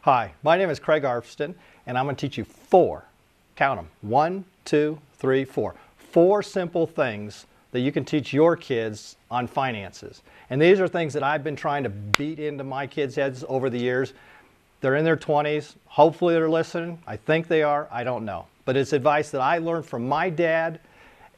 Hi, my name is Craig Arfsten, and I'm going to teach you four, count them, 1, 2, 3, 4, four simple things that you can teach your kids on finances. And these are things that I've been trying to beat into my kids' heads over the years. They're in their 20s. Hopefully they're listening. I think they are. I don't know. But it's advice that I learned from my dad,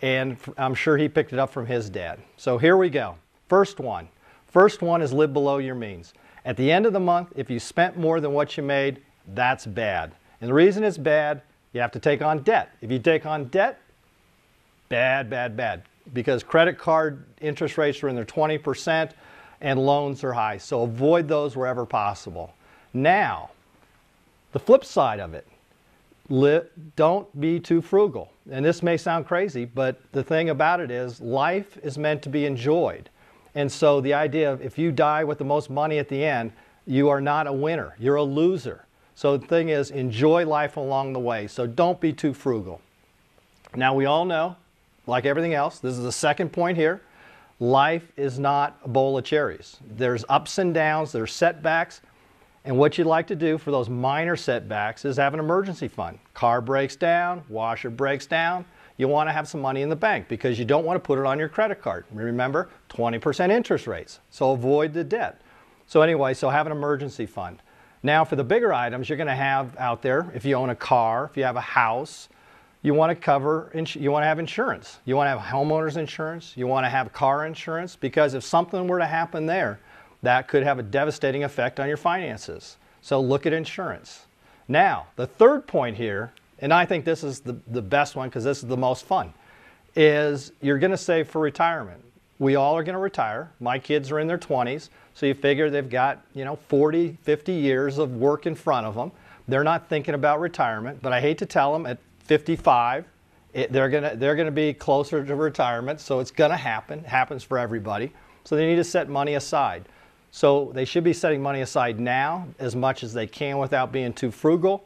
and I'm sure he picked it up from his dad. So here we go. First one is live below your means. At the end of the month, if you spent more than what you made, that's bad. And the reason it's bad, you have to take on debt. If you take on debt, bad, bad, bad. Because credit card interest rates are in their 20% and loans are high. So avoid those wherever possible. Now, the flip side of it, don't be too frugal. And this may sound crazy, but the thing about it is life is meant to be enjoyed. And so the idea of if you die with the most money at the end, you are not a winner. You're a loser. So the thing is, enjoy life along the way. So don't be too frugal. Now we all know, like everything else, this is the second point here, life is not a bowl of cherries. There's ups and downs, there's setbacks. And what you'd like to do for those minor setbacks is have an emergency fund. Car breaks down, washer breaks down. You want to have some money in the bank because you don't want to put it on your credit card. Remember, 20% interest rates, so avoid the debt. So anyway, so have an emergency fund. Now for the bigger items you're going to have out there, if you own a car, if you have a house, you want to have insurance. You want to have homeowners insurance, you want to have car insurance, because if something were to happen there, that could have a devastating effect on your finances. So look at insurance. Now, the third point here, and I think this is the best one because this is the most fun, is you're going to save for retirement. We all are going to retire. My kids are in their 20s, so you figure they've got 40, 50 years of work in front of them. They're not thinking about retirement, but I hate to tell them at 55, they're going to be closer to retirement, so it's going to happen. It happens for everybody. So they need to set money aside. So they should be setting money aside now as much as they can without being too frugal,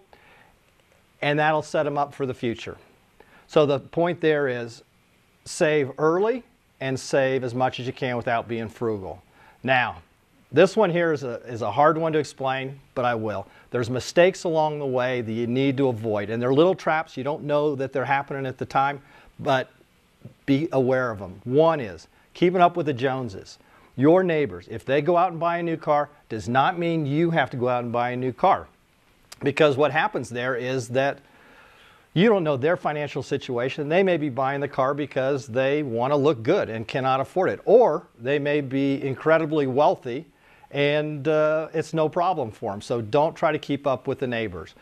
and that'll set them up for the future. So the point there is save early and save as much as you can without being frugal. Now, this one here is a hard one to explain, but I will. There's mistakes along the way that you need to avoid, and they're little traps. You don't know that they're happening at the time, but be aware of them. One is keeping up with the Joneses. Your neighbors, if they go out and buy a new car, does not mean you have to go out and buy a new car. Because what happens there is that you don't know their financial situation. They may be buying the car because they want to look good and cannot afford it. Or they may be incredibly wealthy and it's no problem for them. So don't try to keep up with the neighbors.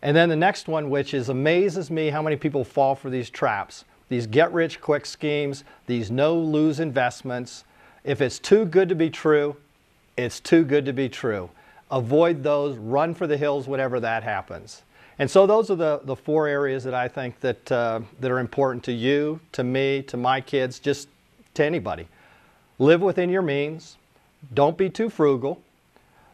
And then the next one, which amazes me how many people fall for these traps, these get-rich-quick schemes, these no-lose investments. If it's too good to be true, it's too good to be true. Avoid those, run for the hills whenever that happens. And so those are the four areas that I think that are important to you, to me, to my kids, just to anybody. Live within your means. Don't be too frugal.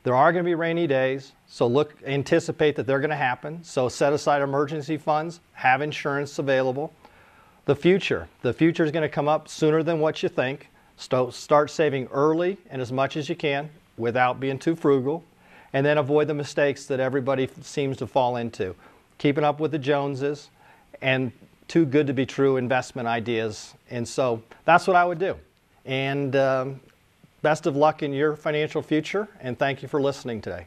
There are going to be rainy days, so anticipate that they're going to happen. So set aside emergency funds, have insurance available. The future is going to come up sooner than what you think. Start saving early and as much as you can without being too frugal, and then avoid the mistakes that everybody seems to fall into. Keeping up with the Joneses and too good to be true investment ideas. And so that's what I would do. And best of luck in your financial future, and thank you for listening today.